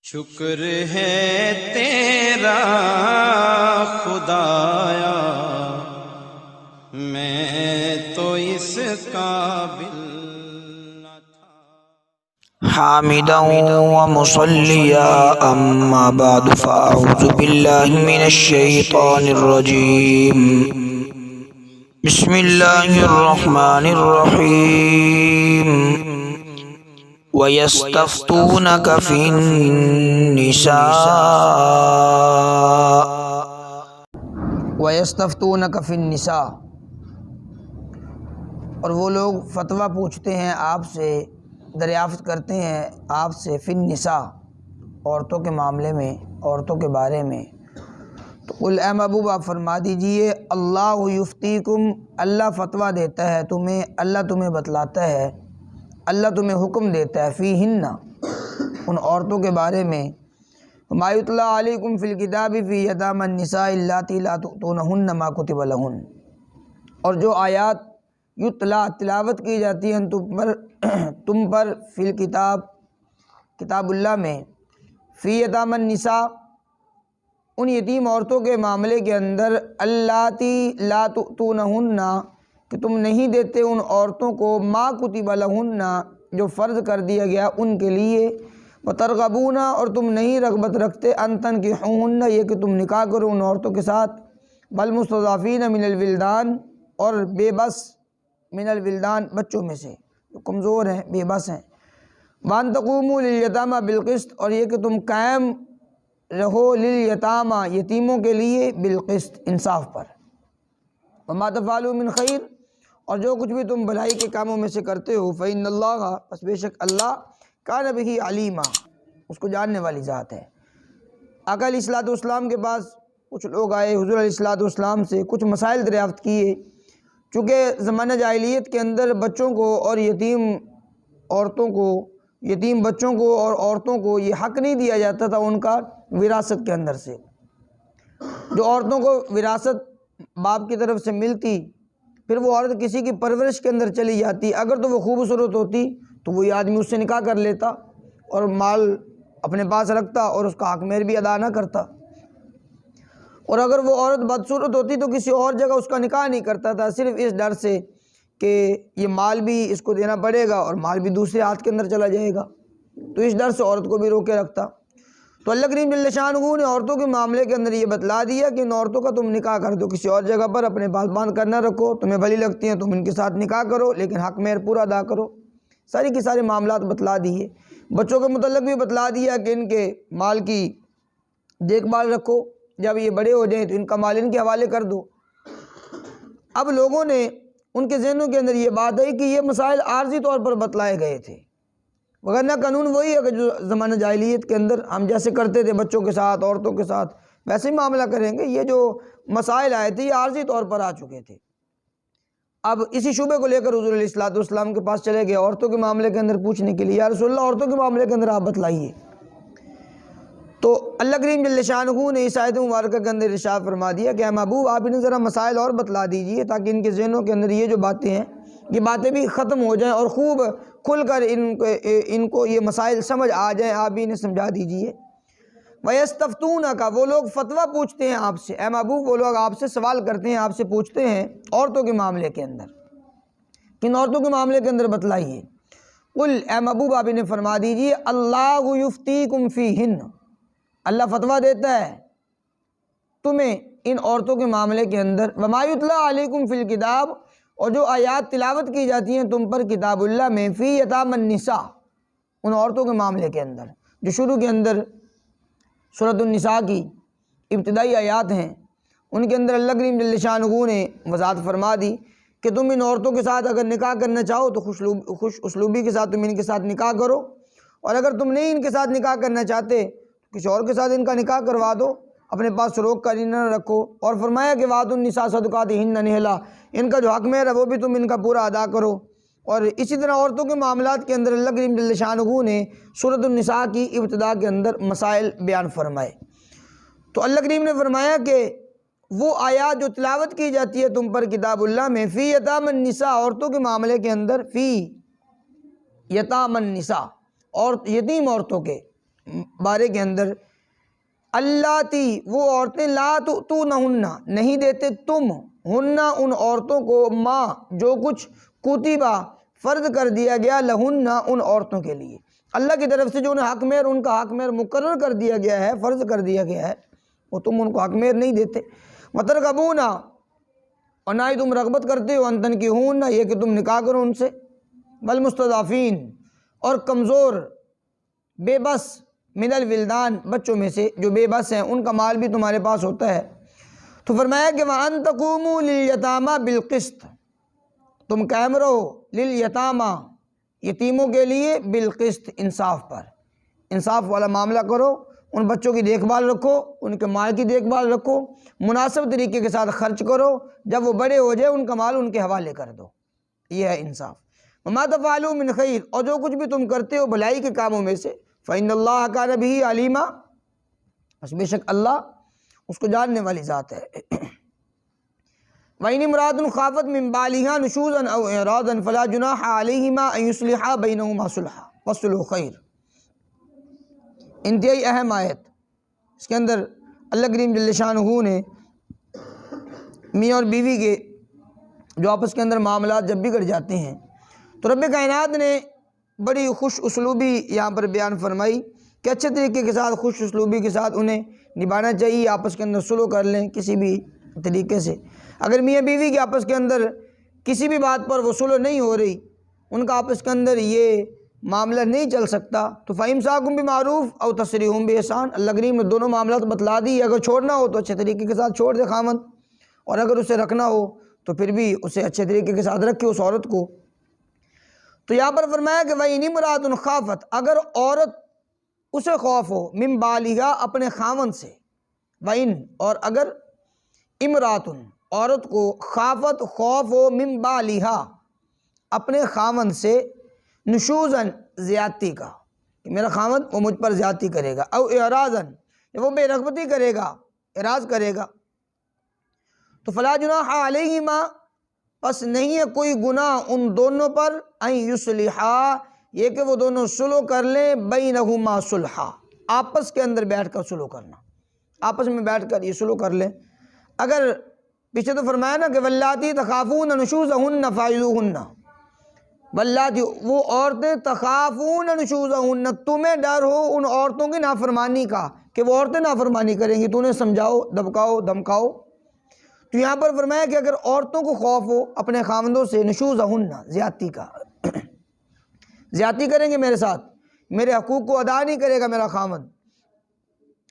شکر ہے تیرا خدایا، میں تو اس قابل نہ تھا۔ حامدا ومصلیا اما بعد فاعوذ باللہ من الشیطان الرجیم، بسم اللہ الرحمن الرحیم۔ وَيَسْتَفْتُونَكَ فِي النِّسَاءِ وَيَسْتَفْتُونَكَ فِي النِّسَاءِ، اور وہ لوگ فتویٰ پوچھتے ہیں آپ سے، دریافت کرتے ہیں آپ سے فی النساء، عورتوں کے معاملے میں، عورتوں کے بارے میں۔ تو قل اے محبوب آپ فرما دیجئے، اللہ یفتیکم، اللہ فتویٰ دیتا ہے تمہیں، اللہ تمہیں بتلاتا ہے، اللہ تمہیں حکم دیتا ہے فیہن، ان عورتوں کے بارے میں۔ ما یتلی علیکم فی الکتاب فی یتامی النساء اللاتی لا تؤتونہن ما کتب لہن، اور جو آیات یتلا تلاوت کی جاتی ہیں تم پر فی الکتاب، کتاب اللہ میں، فی یتامی النساء، ان یتیم عورتوں کے معاملے کے اندر، اللاتی لا تؤتونہن، کہ تم نہیں دیتے ان عورتوں کو، ما کتب لہن، جو فرض کر دیا گیا ان کے لیے، وترغبون، اور تم نہیں رغبت رکھتے، ان تنکحوہن، یہ کہ تم نکاح کرو ان عورتوں کے ساتھ، والمستضعفین من الولدان، اور بے بس من الولدان، بچوں میں سے جو کمزور ہیں، بے بس ہیں، وان تقوموا لیلیتامی بالقسط، اور یہ کہ تم قائم رہو لیلیتامی، یتیموں کے لیے، بالقسط، انصاف پر۔ وما تفعلوا من خیر، اور جو کچھ بھی تم بھلائی کے کاموں میں سے کرتے ہو، فإن اللہ، پس بے شک اللہ، کان بہ علیما، اس کو جاننے والی ذات ہے۔ آقا علیہ الصلوۃ والسلام کے پاس کچھ لوگ آئے، حضور علیہ الصلوۃ والسلام سے کچھ مسائل دریافت کیے، چونکہ زمانہ جاہلیت کے اندر بچوں کو اور یتیم عورتوں کو، یتیم بچوں کو اور عورتوں کو یہ حق نہیں دیا جاتا تھا ان کا وراثت کے اندر سے۔ جو عورتوں کو وراثت باپ کی طرف سے ملتی، پھر وہ عورت کسی کی پرورش کے اندر چلی جاتی، اگر تو وہ خوبصورت ہوتی تو وہی آدمی اس سے نکاح کر لیتا اور مال اپنے پاس رکھتا اور اس کا حق مہر بھی ادا نہ کرتا، اور اگر وہ عورت بدصورت ہوتی تو کسی اور جگہ اس کا نکاح نہیں کرتا تھا، صرف اس ڈر سے کہ یہ مال بھی اس کو دینا پڑے گا اور مال بھی دوسرے ہاتھ کے اندر چلا جائے گا، تو اس ڈر سے عورت کو بھی روکے رکھتا۔ تو اللہ کریم جل شانہ نے عورتوں کے معاملے کے اندر یہ بتلا دیا کہ ان عورتوں کا تم نکاح کر دو، کسی اور جگہ پر اپنے پاس باندھ کر نہ رکھو، تمہیں بھلی لگتی ہیں تم ان کے ساتھ نکاح کرو، لیکن حق مہر پورا ادا کرو۔ ساری کی سارے معاملات بتلا دیے۔ بچوں کے متعلق بھی بتلا دیا کہ ان کے مال کی دیکھ بھال رکھو، جب یہ بڑے ہو جائیں تو ان کا مال ان کے حوالے کر دو۔ اب لوگوں نے، ان کے ذہنوں کے اندر یہ بات ہے کہ یہ مسائل عارضی طور پر بتلائے گئے تھے، وگرنہ قانون وہی ہے کہ جو زمانہ جاہلیت کے اندر ہم جیسے کرتے تھے بچوں کے ساتھ، عورتوں کے ساتھ، ویسے ہی معاملہ کریں گے۔ یہ جو مسائل آئے تھے یہ عارضی طور پر آ چکے تھے۔ اب اسی شعبے کو لے کر حضور علیہ الصلوۃ والسلام کے پاس چلے گئے عورتوں کے معاملے کے اندر پوچھنے کے لیے، یا رسول اللہ عورتوں کے معاملے کے اندر آپ بتلائیے۔ تو اللہ کریم جل شانہ نے اس آیت مبارکہ کے اندر ارشاد فرما دیا کہ اے محبوب آپ انہیں ذرا مسائل اور بتلا دیجئے، تاکہ ان کے ذہنوں کے اندر یہ جو باتیں ہیں یہ باتیں بھی ختم ہو جائیں اور خوب کھل کر ان کو یہ مسائل سمجھ آ جائیں، آپ بھی انہیں سمجھا دیجئے۔ وَيَسْتَفْتُونَكَ، وہ لوگ فتویٰ پوچھتے ہیں آپ سے، اے محبوب وہ لوگ آپ سے سوال کرتے ہیں، آپ سے پوچھتے ہیں عورتوں کے معاملے کے اندر، کن عورتوں کے معاملے کے اندر بتلائیے۔ قل، اے محبوب آپ انہیں فرما دیجئے، اللہ یفتیکم فیہن، اللہ فتویٰ دیتا ہے تمہیں ان عورتوں کے معاملے کے اندر، وما یتلی علیکم فی الکتاب، اور جو آیات تلاوت کی جاتی ہیں تم پر کتاب اللہ میں، فی یتامی النساء، ان عورتوں کے معاملے کے اندر، جو شروع کے اندر سورۃ النساء کی ابتدائی آیات ہیں، ان کے اندر اللہ کریم جل شانہ نے وضاحت فرما دی کہ تم ان عورتوں کے ساتھ اگر نکاح کرنا چاہو تو خوش اسلوبی کے ساتھ تم ان کے ساتھ نکاح کرو، اور اگر تم نہیں ان کے ساتھ نکاح کرنا چاہتے تو کسی اور کے ساتھ ان کا نکاح کروا دو، اپنے پاس روک کر نہ رکھو۔ اور فرمایا کہ وآتوا النساء صدقاتہن نحلا، ان کا جو حق مہر ہے وہ بھی تم ان کا پورا ادا کرو۔ اور اسی طرح عورتوں کے معاملات کے اندر اللہ کریم جل شانہ نے سورۃ النساء کی ابتدا کے اندر مسائل بیان فرمائے۔ تو اللہ کریم نے فرمایا کہ وہ آیات جو تلاوت کی جاتی ہے تم پر کتاب اللہ میں، فی یتامی النساء، عورتوں کے معاملے کے اندر، فی یتامی النساء، اور یتیم عورتوں کے، بارے کے اندر اللاتی وہ عورتیں لا تؤتونہن نہیں دیتے تم ہن ان عورتوں کو ما جو کچھ کتبہ فرض کر دیا گیا لہن ان عورتوں کے لیے، اللہ کی طرف سے جو انہیں حق مہر ان کا حق مہر مقرر کر دیا گیا ہے، فرض کر دیا گیا ہے، وہ تم ان کو حق مہر نہیں دیتے۔ وترغبون اور نہ ہی تم رغبت کرتے ہو ان تنکحون یہ کہ تم نکاح کرو ان سے، والمستضعفین اور کمزور بے بس من الولدان بچوں میں سے جو بے بس ہیں ان کا مال بھی تمہارے پاس ہوتا ہے۔ تو فرمایا کہ وَأَن تَقُومُوا لِلْيَتَامَى بِالْقِسْطِ تم قائم رہو لِلْيَتَامَى یتیموں کے لیے بالقسط انصاف پر، انصاف والا معاملہ کرو، ان بچوں کی دیکھ بھال رکھو، ان کے مال کی دیکھ بھال رکھو، مناسب طریقے کے ساتھ خرچ کرو، جب وہ بڑے ہو جائے ان کا مال ان کے حوالے کر دو، یہ ہے انصاف۔ وَمَا تَفْعَلُوا مِنْ خَيْرٍ اور جو کچھ بھی تم کرتے ہو بھلائی کے کاموں میں سے فَإِنَّ اللَّهَ كَانَ بِهِ عَلِيمًا بس بے شک اللہ اس کو جاننے والی ذات ہے۔ وَإِنِ امْرَأَةٌ خَافَتْ مِنْ بَعْلِهَا نُشُوزًا أَوْ إِعْرَاضًا فَلَا جُنَاحَ عَلَيْهِمَا أَنْ يُصْلِحَا بَيْنَهُمَا صُلْحًا وَالصُّلْحُ خَيْرٌ۔ انتہائی اہم آیت، اس کے اندر اللہ کریم جل شانہ نے میاں اور بیوی کے جو آپس کے اندر معاملات جب بگڑ جاتے ہیں تو رب کائنات نے بڑی خوش اسلوبی یہاں پر بیان فرمائی کہ اچھے طریقے کے ساتھ خوش اسلوبی کے ساتھ انہیں نبھانا چاہیے، آپس کے اندر سلو کر لیں کسی بھی طریقے سے۔ اگر میاں بیوی کے آپس کے اندر کسی بھی بات پر وہ سلو نہیں ہو رہی، ان کا آپس کے اندر یہ معاملہ نہیں چل سکتا تو فَإِمْسَاكٌ بِمَعْرُوفٍ أَوْ تَسْرِيحٌ بِإِحْسَانٍ اللہ کریم نے دونوں معاملات بتلا دی۔ اگر چھوڑنا ہو تو اچھے طریقے کے ساتھ چھوڑ دے خامند، اور اگر اسے رکھنا ہو تو پھر بھی اسے اچھے طریقے کے ساتھ رکھے اس عورت کو۔ تو یہاں پر فرمایا کہ وَإِنِ امْرَأَةٌ خَافَتْ اگر عورت اسے خوف ہو من بالغا اپنے خاوند سے، وَإِن اور اگر امراتن عورت کو خافت خوف ہو من بالغا اپنے خاوند سے نشوزن زیادتی کا کہ میرا خاوند وہ مجھ پر زیادتی کرے گا، او اعراضن وہ بے رغبتی کرے گا، اعراض کرے گا، تو فلا جناح علیہما پس نہیں ہے کوئی گناہ ان دونوں پر ان یصلحا یہ کہ وہ دونوں سلو کر لیں بینہما صلحا آپس کے اندر بیٹھ کر سلو کرنا، آپس میں بیٹھ کر یہ سلو کر لیں۔ اگر پیچھے تو فرمایا نا کہ واللاتی تخافون نشوزہن فاعظوہن، واللاتی وہ عورتیں تخافون نشوزہن تمہیں ڈر ہو ان عورتوں کی نافرمانی کا کہ وہ عورتیں نافرمانی کریں گی، تو انہیں سمجھاؤ، دبکاؤ، دھمکاؤ۔ تو یہاں پر فرمایا کہ اگر عورتوں کو خوف ہو اپنے خامندوں سے نشوزہن زیادتی کا، زیادتی کریں گے میرے ساتھ، میرے حقوق کو ادا نہیں کرے گا میرا خامند،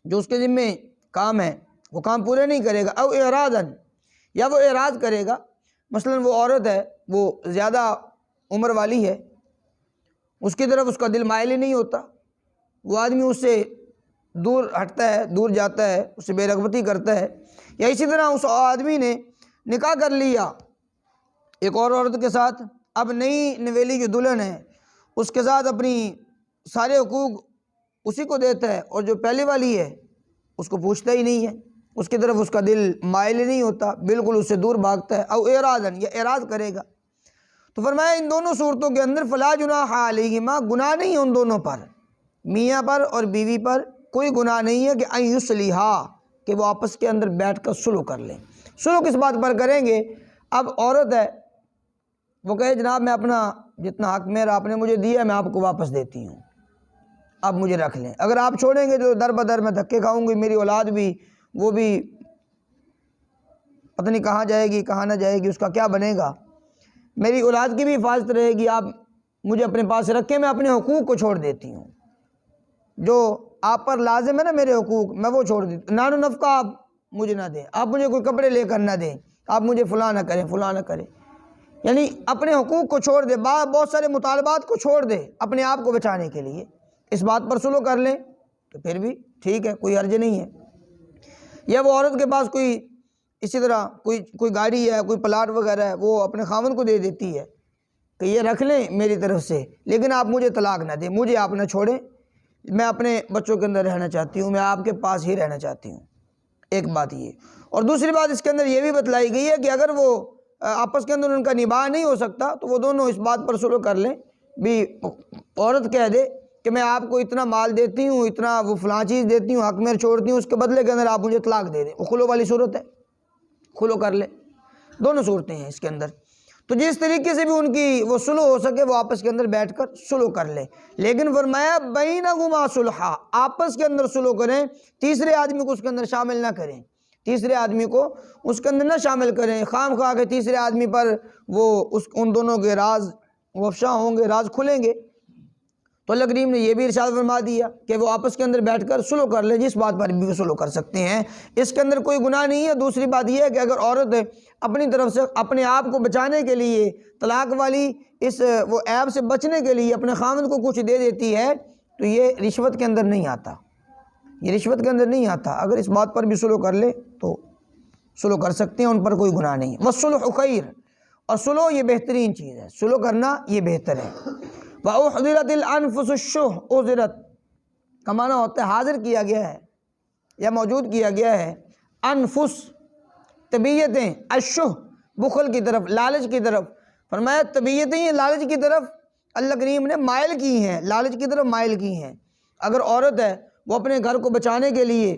جو اس کے ذمے کام ہے وہ کام پورے نہیں کرے گا، او اعراضن یا وہ اعراض کرے گا، مثلا وہ عورت ہے وہ زیادہ عمر والی ہے، اس کی طرف اس کا دل مائل ہی نہیں ہوتا، وہ آدمی اس سے دور ہٹتا ہے، دور جاتا ہے، اس سے بے رغبتی کرتا ہے، یا اسی طرح اس آدمی نے نکاح کر لیا ایک اور عورت کے ساتھ، اب نئی نویلی جو دلہن ہے اس کے ساتھ اپنی سارے حقوق اسی کو دیتا ہے، اور جو پہلے والی ہے اس کو پوچھتا ہی نہیں ہے، اس کی طرف اس کا دل مائل ہی نہیں ہوتا، بالکل اس سے دور بھاگتا ہے، او اعراضن یا اعراض کرے گا۔ تو فرمایا ان دونوں صورتوں کے اندر فلا جناح علیہما گناہ نہیں ہے ان دونوں پر، میاں پر اور بیوی پر کوئی گناہ نہیں ہے کہ ان یصلحا کہ وہ آپس کے اندر بیٹھ کر سلو کر لیں۔ سلو کس بات پر کریں گے؟ اب عورت ہے وہ کہے جناب میں اپنا جتنا حق میرا آپ نے مجھے دیا ہے میں آپ کو واپس دیتی ہوں، آپ مجھے رکھ لیں، اگر آپ چھوڑیں گے تو در بدر میں دھکے کھاؤں گی، میری اولاد بھی وہ بھی پتہ نہیں کہاں جائے گی کہاں نہ جائے گی، اس کا کیا بنے گا، میری اولاد کی بھی حفاظت رہے گی، آپ مجھے اپنے پاس رکھیں، میں اپنے حقوق کو چھوڑ دیتی ہوں، جو آپ پر لازم ہے نا میرے حقوق میں وہ چھوڑ دیتی ہوں، نان و نفقہ آپ مجھے نہ دیں، آپ مجھے کوئی کپڑے لے کر نہ دیں، آپ مجھے فلاں نہ کریں فلاں نہ کریں، یعنی اپنے حقوق کو چھوڑ دے، بہت سارے مطالبات کو چھوڑ دے اپنے آپ کو بچانے کے لیے، اس بات پر سلو کر لیں تو پھر بھی ٹھیک ہے، کوئی حرج نہیں ہے۔ یا وہ عورت کے پاس کوئی اسی طرح کوئی گاڑی ہے، کوئی پلاٹ وغیرہ ہے، وہ اپنے خاوند کو دے دیتی ہے کہ یہ رکھ لیں میری طرف سے، لیکن آپ مجھے طلاق نہ دیں، مجھے آپ نہ چھوڑیں، میں اپنے بچوں کے اندر رہنا چاہتی ہوں، میں آپ کے پاس ہی رہنا چاہتی ہوں، ایک بات یہ۔ اور دوسری بات اس کے اندر یہ بھی بتلائی گئی ہے کہ اگر وہ آپس کے اندر ان کا نباہ نہیں ہو سکتا تو وہ دونوں اس بات پر سلو کر لیں، بھی عورت کہہ دے کہ میں آپ کو اتنا مال دیتی ہوں، اتنا وہ فلاں چیز دیتی ہوں، حق میں چھوڑتی ہوں، اس کے بدلے کے اندر آپ مجھے طلاق دے دیں، وہ خلو والی صورت ہے، خلو کر لے، دونوں صورتیں ہیں اس کے اندر۔ تو جس طریقے سے بھی ان کی وہ صلح ہو سکے وہ آپس کے اندر بیٹھ کر صلح کر لے، لیکن فرمایا بینہما صلحا، آپس کے اندر صلح کریں، تیسرے آدمی کو اس کے اندر شامل نہ کریں، تیسرے آدمی کو اس کے اندر نہ شامل کریں، خام خواہ کے تیسرے آدمی پر وہ ان دونوں کے راز افشا ہوں گے، راز کھلیں گے۔ تو اللہ کریم نے یہ بھی ارشاد فرما دیا کہ وہ آپس کے اندر بیٹھ کر صلح کر لیں، جس بات پر بھی وہ صلح کر سکتے ہیں، اس کے اندر کوئی گناہ نہیں ہے۔ دوسری بات یہ ہے کہ اگر عورت اپنی طرف سے اپنے آپ کو بچانے کے لیے، طلاق والی اس وہ عیب سے بچنے کے لیے اپنے خاوند کو کچھ دے دیتی ہے تو یہ رشوت کے اندر نہیں آتا، یہ رشوت کے اندر نہیں آتا۔ اگر اس بات پر بھی صلح کر لے تو صلح کر سکتے ہیں، ان پر کوئی گناہ نہیں۔ والصلح خیر، اور صلح یہ بہترین چیز ہے، صلح کرنا یہ بہتر ہے۔ وَأُحْضِرَتِ الْأَنفُسُ الشُّحَّ، اُحْضِرَت کا معنی ہوتا ہے حاضر کیا گیا ہے یا موجود کیا گیا ہے، انفس طبیعتیں، الشح بخل کی طرف، لالچ کی طرف، فرمایا طبیعتیں یہ لالچ کی طرف اللہ کریم نے مائل کی ہیں، لالچ کی طرف مائل کی ہیں۔ اگر عورت ہے وہ اپنے گھر کو بچانے کے لیے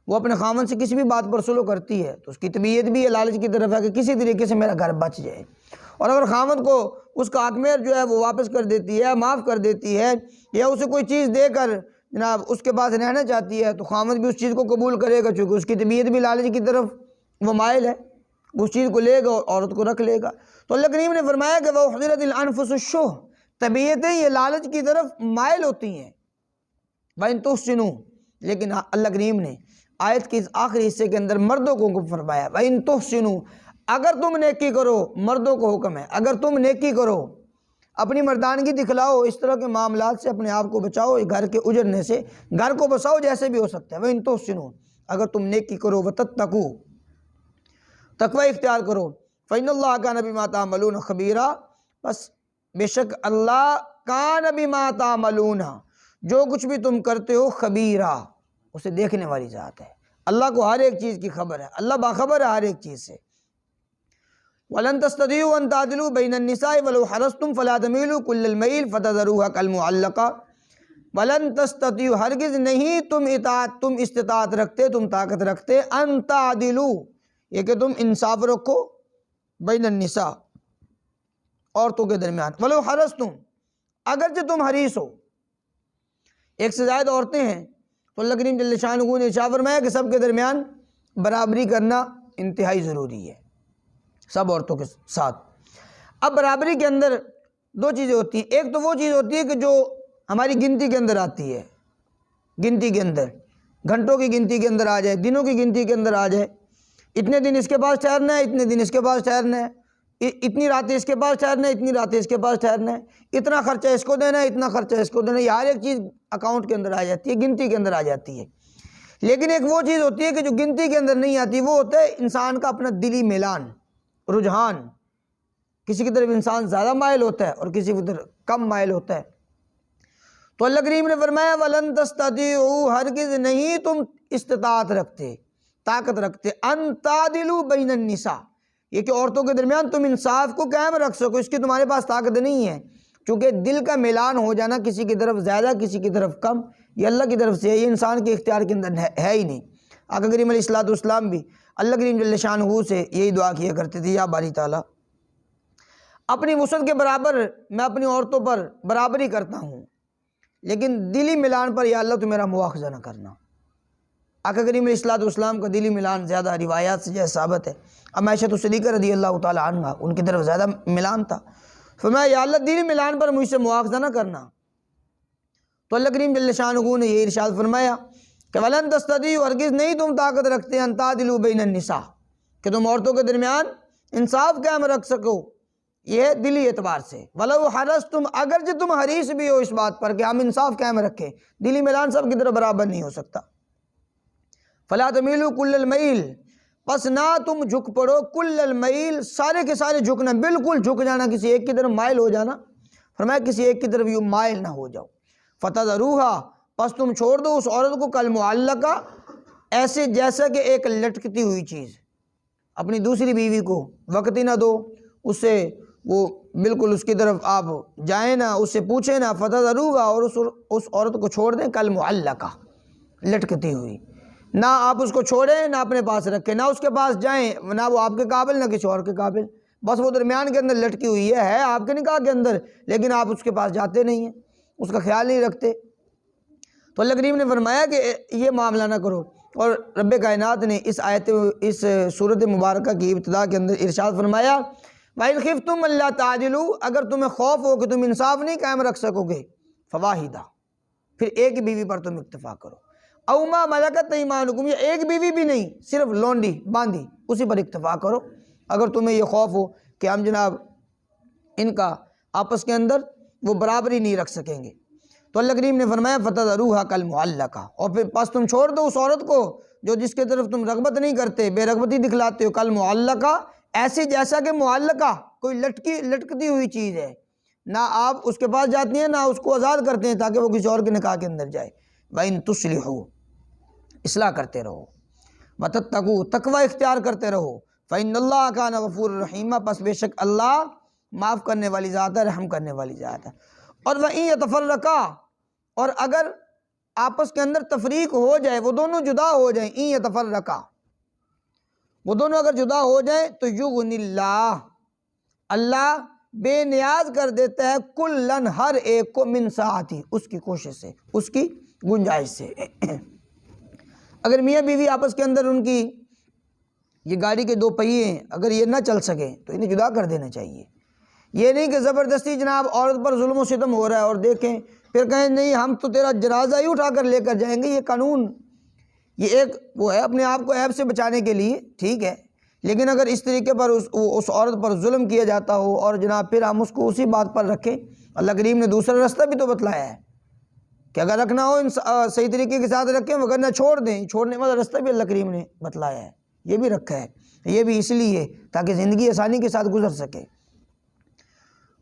وہ اپنے خاوند سے کسی بھی بات پر صلح کرتی ہے تو اس کی طبیعت بھی یہ لالچ کی طرف ہے کہ کسی طریقے سے میرا گھر بچ جائے، اور اگر خاوند کو اس کا حق مہر جو ہے وہ واپس کر دیتی ہے، معاف کر دیتی ہے، یا اسے کوئی چیز دے کر جناب اس کے پاس رہنا چاہتی ہے تو خاوند بھی اس چیز کو قبول کرے گا، چونکہ اس کی طبیعت بھی لالچ کی طرف وہ مائل ہے، اس چیز کو لے گا اور عورت کو رکھ لے گا۔ تو اللہ کریم نے فرمایا کہ وَأُحْضِرَتِ الْأَنفُسُ الشُّحَّ، طبیعتیں یہ لالچ کی طرف مائل ہوتی ہیں۔ وَإِن تُحْسِنُوا، لیکن اللہ کریم نے آیت کے اس آخری حصے کے اندر مردوں کو فرمایا وَإِن تُحْسِنُوا، اگر تم نیکی کرو، مردوں کو حکم ہے، اگر تم نیکی کرو، اپنی مردانگی دکھلاؤ، اس طرح کے معاملات سے اپنے آپ کو بچاؤ، گھر کے اجڑنے سے گھر کو بساؤ جیسے بھی ہو سکتا ہے۔ وَإِن تُحْسِنُوا، اگر تم نیکی کرو، وَتَتَّقُوا، تقوی اختیار کرو، فَإِنَّ اللَّهَ كَانَ بِمَا تَعْمَلُونَ خَبِيرًا، بس بے شک اللہ کان بما تعملون، جو کچھ بھی تم کرتے ہو، خبیرہ، اسے دیکھنے والی ذات ہے، اللہ کو ہر ایک چیز کی خبر ہے، اللہ باخبر ہے ہر ایک چیز سے۔ وَلَن تَسْتَطِيعُوا أَن تَعْدِلُوا بَيْنَ النِّسَاءِ وَلَوْ حَرَصْتُمْ فَلَا تَمِيلُوا كُلَّ الْمَيْلِ فَتَذَرُوهَا كَالْمُعَلَّقَةِ، وَلَن تَسْتَطِيعُوا، ہرگز نہیں تم استطاعت رکھتے، تم طاقت رکھتے، أَن تَعْدِلُوا، یہ کہ تم انصاف رکھو، بین النساء، عورتوں کے درمیان، وَلَوْ حَرَصْتُمْ، اگرچہ تم حریص ہو، ایک سے زائد عورتیں ہیں تو اللہ کریم جل شانہ نے ارشاد فرمایا کہ سب کے درمیان برابری کرنا انتہائی ضروری ہے، سب عورتوں کے ساتھ۔ اب برابری کے اندر دو چیزیں ہوتی ہیں، ایک تو وہ چیز ہوتی ہے کہ جو ہماری گنتی کے اندر آتی ہے، گنتی کے اندر، گھنٹوں کی گنتی کے اندر آ جائے، دنوں کی گنتی کے اندر آ جائے، اتنے دن اس کے پاس ٹھہرنا ہے، اتنے دن اس کے پاس ٹھہرنا ہے، اتنی راتیں اس کے پاس ٹھہرنا ہے، اتنی راتیں اس کے پاس ٹھہرنا ہے، اتنا خرچہ اس کو دینا ہے، اتنا خرچہ اس کو دینا ہے، یہ ہر ایک چیز اکاؤنٹ کے اندر آ جاتی ہے، گنتی کے اندر آ جاتی ہے۔ لیکن ایک وہ چیز ہوتی ہے کہ جو گنتی کے اندر نہیں آتی، وہ ہوتا ہے انسان کا اپنا دلی میلان، رجحان، کسی کی طرف انسان زیادہ مائل ہوتا ہے اور کسی کی طرف کم مائل ہوتا ہے۔ تو اللہ کریم نے فرمایا وَلَن تَسْتَطِيعُوا، ہرگز نہیں تم استطاعت رکھتے، طاقت رکھتے، أَن تَعْدِلُوا بَيْنَ النِّسَاءِ، یہ کہ عورتوں کے درمیان تم انصاف کو قائم رکھ سکو، اس کی تمہارے پاس طاقت نہیں ہے، چونکہ دل کا میلان ہو جانا کسی کی طرف زیادہ کسی کی طرف کم، یہ اللہ کی طرف سے ہے، یہ انسان کے اختیار کے اندر ہے ہی نہیں۔ آقا کریم علیہ السلام بھی اللہ کریم جل شانہ سے یہی دعا کیا کرتے تھے، یا باری تعالیٰ اپنی وسعت کے برابر میں اپنی عورتوں پر برابری کرتا ہوں، لیکن دلی ملان پر یا اللہ تو میرا مواخذہ نہ کرنا۔ آقا کریم علیہ السلام کا دلی ملان زیادہ روایات سے جیسے ثابت ہے، اب عائشہ صدیقہ رضی اللہ تعالی عنہ ان کی طرف زیادہ ملان تھا، فرمایا یا اللہ دلی ملان پر مجھ سے مواخذہ نہ کرنا۔ تو اللہ کریم جل شانہ نے یہ ارشاد فرمایا کہ وَلَن تَسْتَطِيعُوا، ہرگز نہیں تم طاقت رکھتے، أَن تَعْدِلُوا بَيْنَ النِّسَاءِ، کہ تم عورتوں کے درمیان انصاف قائم رکھ سکو، یہ ہے دلی اعتبار سے۔ وَلَوْ حَرَصْتُمْ، اگرچہ تم حریص بھی ہو اس بات پر کہ ہم انصاف قائم رکھیں، دلی میلان سب کی طرف برابر نہیں ہو سکتا۔ فَلَا تَمِيلُوا كُلَّ الْمَيْلِ، پس نہ تم جھک پڑو، کل المیل، سارے کے سارے جھکنا، بالکل جھک جانا، کسی ایک کی طرف مائل ہو جانا، فرمایا کسی ایک کی طرف یوں مائل نہ ہو جاؤ۔ فَتَذَرُوهَا، پس تم چھوڑ دو اس عورت کو، کالمعلقہ، ایسے جیسا کہ ایک لٹکتی ہوئی چیز، اپنی دوسری بیوی کو وقت ہی نہ دو، اسے وہ بالکل اس کی طرف آپ جائیں نہ، اس سے پوچھیں نہ، فتذروہا، اور اس عورت کو چھوڑ دیں کالمعلقہ، لٹکتی ہوئی، نہ آپ اس کو چھوڑیں نہ اپنے پاس رکھیں، نہ اس کے پاس جائیں، نہ وہ آپ کے قابل نہ کسی اور کے قابل، بس وہ درمیان کے اندر لٹکی ہوئی ہے آپ کے نکاح کے اندر، لیکن آپ اس کے پاس جاتے نہیں ہیں، اس کا خیال نہیں رکھتے۔ تو اللہ کریم نے فرمایا کہ یہ معاملہ نہ کرو، اور رب کائنات نے اس سورۃ مبارکہ کی ابتدا کے اندر ارشاد فرمایا وَإِنْ خِفْتُمْ أَلَّا تَعْدِلُوا، اگر تمہیں خوف ہو کہ تم انصاف نہیں قائم رکھ سکو گے، فواحدہ، پھر ایک بیوی پر تم اکتفا کرو، او ما ملکت ایمانکم، یا ایک بیوی بھی نہیں، صرف لونڈی باندھی اسی پر اکتفا کرو، اگر تمہیں یہ خوف ہو کہ ہم جناب ان کا آپس کے اندر وہ برابری نہیں رکھ سکیں گے۔ تو اللہ کریم نے فرمایا فتذروہا کالمعلقہ، اور پھر پس تم چھوڑ دو اس عورت کو جو جس کے طرف تم رغبت نہیں کرتے، بے رغبتی دکھلاتے ہو، کالمعلقہ، ایسی جیسا کہ معلقہ کوئی لٹکتی ہوئی چیز ہے، نہ آپ اس کے پاس جاتی ہیں نہ اس کو آزاد کرتے ہیں تاکہ وہ کسی اور کے نکاح کے اندر جائے۔ وَإِن تُصْلِحُوا، اصلاح کرتے رہو، وَتَتَّقُوا، تقوی اختیار کرتے رہو، فَإِنَّ اللَّهَ كَانَ غَفُورًا رَحِيمًا، پس بے شک اللہ معاف کرنے والی ذات ہے، رحم کرنے والی ذات ہے۔ اور وَإِن يَتَفَرَّقَا، اور اگر آپس کے اندر تفریق ہو جائے، وہ دونوں جدا ہو جائیں، إِن يَتَفَرَّقَا، وہ دونوں اگر جدا ہو جائیں تو یغنی اللہ، اللہ بے نیاز کر دیتا ہے کلن، ہر ایک کو، من سعتی، اس کی کوشش سے، اس کی گنجائش سے۔ اگر میاں بیوی آپس کے اندر ان کی یہ گاڑی کے دو پہیے ہیں، اگر یہ نہ چل سکیں تو انہیں جدا کر دینا چاہیے۔ یہ نہیں کہ زبردستی جناب عورت پر ظلم و ستم ہو رہا ہے اور دیکھیں پھر کہیں نہیں ہم تو تیرا جنازہ ہی اٹھا کر لے کر جائیں گے، یہ قانون، یہ ایک وہ ہے اپنے آپ کو عیب سے بچانے کے لیے، ٹھیک ہے، لیکن اگر اس طریقے پر اس عورت پر ظلم کیا جاتا ہو اور جناب پھر ہم اس کو اسی بات پر رکھیں، اللہ کریم نے دوسرا رستہ بھی تو بتلایا ہے کہ اگر رکھنا ہو صحیح طریقے کے ساتھ رکھیں، وگرنہ چھوڑ دیں، چھوڑنے والا رستہ بھی اللہ کریم نے بتلایا ہے، یہ بھی رکھا ہے، یہ بھی اس لیے تاکہ زندگی آسانی کے ساتھ گزر سکے۔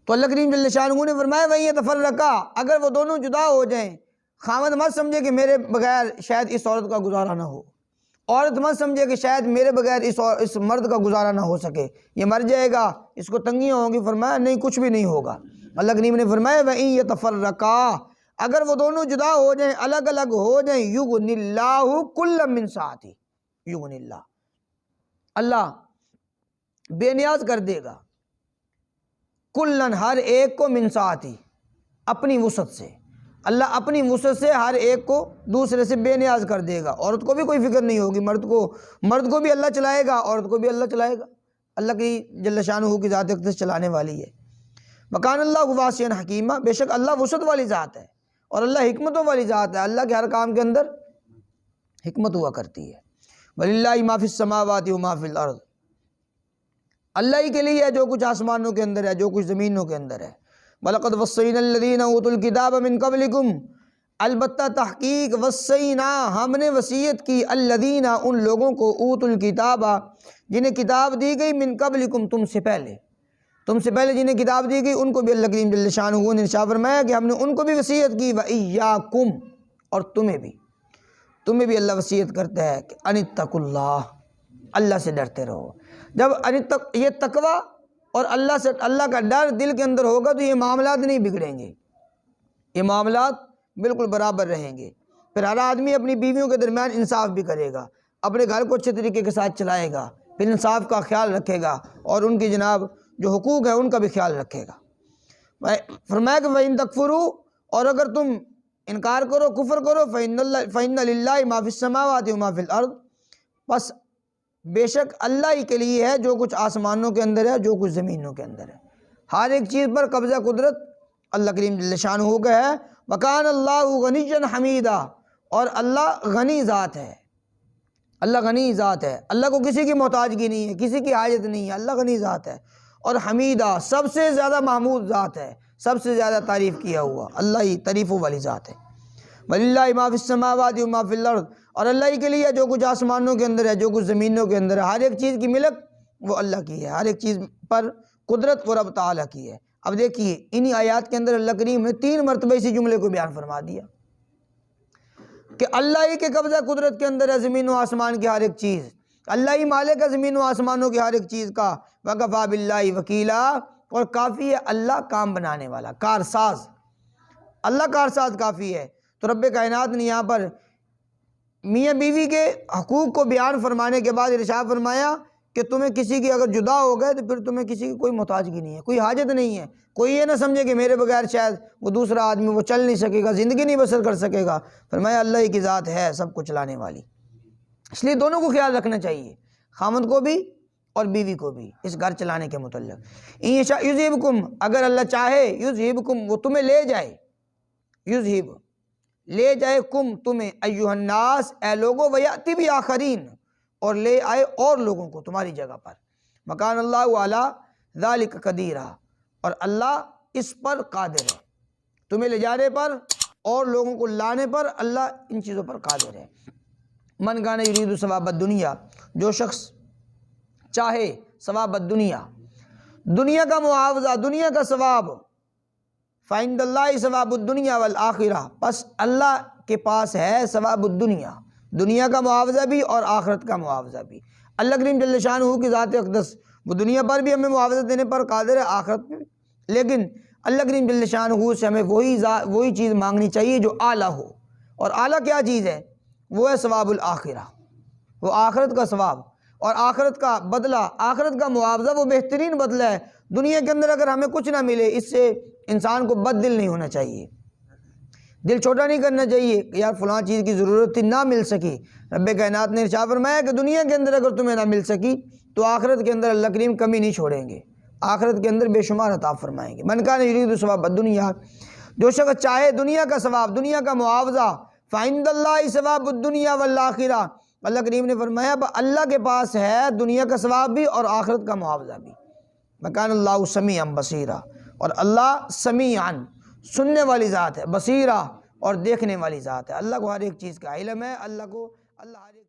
تو اللہ کریم جل شانہ نے فرمایا وَإِن يَتَفَرَّقَا، اگر وہ دونوں جدا ہو جائیں، خاوند مت سمجھے کہ میرے بغیر شاید اس عورت کا گزارا نہ ہو، عورت مت سمجھے کہ شاید میرے بغیر اس مرد کا گزارا نہ ہو سکے، یہ مر جائے گا، اس کو تنگیاں ہوں گی، فرمایا نہیں، کچھ بھی نہیں ہوگا۔ اللہ کریم نے فرمایا وَإِن يَتَفَرَّقَا، اگر وہ دونوں جدا ہو جائیں، الگ الگ ہو جائیں، یغنی اللہ کلا من سعتی، یغنی اللہ، اللہ بے نیاز کر دے گا، کلن، ہر ایک کو، من سعتی، اپنی وسعت سے، اللہ اپنی وسعت سے ہر ایک کو دوسرے سے بے نیاز کر دے گا، عورت کو بھی کوئی فکر نہیں ہوگی، مرد کو بھی اللہ چلائے گا، عورت کو بھی اللہ چلائے گا، اللہ کی جل شانہ کی ذات اقدس چلانے والی ہے۔ وَكَانَ اللَّهُ وَاسِعًا حَكِيمًا، بے شک اللہ وسعت والی ذات ہے اور اللہ حکمتوں والی ذات ہے، اللہ کے ہر کام کے اندر حکمت ہوا کرتی ہے۔ وَلِلَّهِ مَا فِي السَّمَاوَاتِ وَمَا فِي الْأَرْضِ، اللہ ہی کے لیے ہے جو کچھ آسمانوں کے اندر ہے، جو کچھ زمینوں کے اندر ہے۔ وَلَقَدْ وَصَّيْنَا الَّذِينَ أُوتُوا الْكِتَابَ مِن قَبْلِكُمْ، البتہ تحقیق، وصینا، ہم نے وصیت کی، الذین، ان لوگوں کو، اوتوا الکتاب، جنہیں کتاب دی گئی، من قبلکم، تم سے پہلے جنہیں کتاب دی گئی، ان کو بھی اللہ کریم جل شانہ نے ارشاد فرمایا کہ ہم نے ان کو بھی وصیت کی، وَإِيَّاكُمْ، اور تمہیں بھی اللہ وصیت کرتا ہے کہ ان اتقوا اللہ، اللہ سے ڈرتے رہو۔ جب یہ تقوی اور اللہ کا ڈر دل کے اندر ہوگا تو یہ معاملات نہیں بگڑیں گے، یہ معاملات بالکل برابر رہیں گے، پھر ہر آدمی اپنی بیویوں کے درمیان انصاف بھی کرے گا، اپنے گھر کو اچھے طریقے کے ساتھ چلائے گا، پھر انصاف کا خیال رکھے گا اور ان کی جناب جو حقوق ہے ان کا بھی خیال رکھے گا۔ فرمایا کہ وَإِن تَكْفُرُوا، اور اگر تم انکار کرو، کفر کرو، فَإِنَّ لِلَّهِ مَا فِي السَّمَاوَاتِ وَمَا فِي الْأَرْضِ، بس بے شک اللہ ہی کے لیے ہے جو کچھ آسمانوں کے اندر ہے، جو کچھ زمینوں کے اندر ہے، ہر ایک چیز پر قبضہ قدرت اللہ کریم جل شانہ کا ہے۔ وَكَانَ اللَّهُ غَنِيًّا حَمِيدًا، اور اللہ غنی ذات ہے، اللہ غنی ذات ہے، اللہ کو کسی کی محتاجگی نہیں ہے، کسی کی حاجت نہیں ہے، اللہ غنی ذات ہے، اور حمیدہ، سب سے زیادہ محمود ذات ہے، سب سے زیادہ تعریف کیا ہوا، اللہ ہی تعریفوں والی ذات ہے۔ وَلِلَّهِ مَا فِي السَّمَاوَاتِ وَمَا فِي الْأَرْضِ، اور اللہ ہی کے لیے جو کچھ آسمانوں کے اندر ہے، جو کچھ زمینوں کے اندر ہے، ہر ایک چیز کی ملک وہ اللہ کی ہے، ہر ایک چیز پر قدرت وہ رب تعالیٰ کی ہے۔ اب دیکھیے انہی آیات کے اندر اللہ کریم نے 3 مرتبہ اسی جملے کو بیان فرما دیا کہ اللہ ہی کے قبضہ قدرت کے اندر ہے زمین و آسمان کی ہر ایک چیز، اللہ ہی مالک ہے زمین و آسمانوں کی ہر ایک چیز کا، وَكَفَىٰ بِاللَّهِ وَكِيلًا، اور کافی ہے اللہ کام بنانے والا، کارساز، اللہ کارساز کافی ہے۔ تو رب کائنات نے یہاں پر میاں بیوی کے حقوق کو بیان فرمانے کے بعد ارشاد فرمایا کہ تمہیں کسی کی اگر جدا ہو گئے تو پھر تمہیں کسی کی کوئی محتاجگی نہیں ہے، کوئی حاجت نہیں ہے، کوئی یہ نہ سمجھے کہ میرے بغیر شاید وہ دوسرا آدمی وہ چل نہیں سکے گا، زندگی نہیں بسر کر سکے گا۔ فرمایا اللہ ہی کی ذات ہے سب کو چلانے والی، اس لیے دونوں کو خیال رکھنا چاہیے، خامند کو بھی اور بیوی کو بھی، اس گھر چلانے کے متعلق۔ انشاء یذہبکم، اگر اللہ چاہے، یذہبکم، وہ تمہیں لے جائے، یذہب لے جائے، کم تمہیں، ایھا الناس، اے لوگوں، ویأتی بآخرین، اور لے آئے اور لوگوں کو تمہاری جگہ پر۔ مکان اللہ علی ذالک قدیرہ، اور اللہ اس پر قادر ہے، تمہیں لے جانے پر اور لوگوں کو لانے پر اللہ ان چیزوں پر قادر ہے۔ من کان یرید ثواب الدنیا، جو شخص چاہے ثواب الدنیا، دنیا کا معاوضہ، دنیا کا ثواب، فعند اللہ ثواب الدنیا والآخرہ، پس اللہ کے پاس ہے ثواب الدنیا، دنیا کا معاوضہ بھی اور آخرت کا معاوضہ بھی۔ اللہ کریم جل شانہ کی ذات اقدس وہ دنیا پر بھی ہمیں معاوضہ دینے پر قادر ہے، آخرت میں بھی، لیکن اللہ کریم جل شانہ سے ہمیں وہی چیز مانگنی چاہیے جو اعلیٰ ہو، اور اعلیٰ کیا چیز ہے؟ وہ ہے ثواب الآخرہ، وہ آخرت کا ثواب اور آخرت کا بدلہ، آخرت کا معاوضہ، وہ بہترین بدلہ ہے۔ دنیا کے اندر اگر ہمیں کچھ نہ ملے، اس سے انسان کو بد دل نہیں ہونا چاہیے، دل چھوٹا نہیں کرنا چاہیے کہ یار فلاں چیز کی ضرورت تھی نہ مل سکی۔ رب کائنات نے ارشاد فرمایا کہ دنیا کے اندر اگر تمہیں نہ مل سکی تو آخرت کے اندر اللہ کریم کمی نہیں چھوڑیں گے، آخرت کے اندر بے شمار عطا فرمائیں گے۔ من کان یرید ثواب الدنیا، جو شخص چاہے دنیا کا ثواب، دنیا کا معاوضہ، فعند اللہ ثواب الدنیا والآخرہ، اللہ کریم نے فرمایا اللہ کے پاس ہے دنیا کا ثواب بھی اور آخرت کا معاوضہ بھی۔ مکان اللہ سمیعا بصیرا، اور اللہ سمیعا سننے والی ذات ہے، بصیرہ اور دیکھنے والی ذات ہے، اللہ کو ہر ایک چیز کا علم ہے، اللہ ہر ایک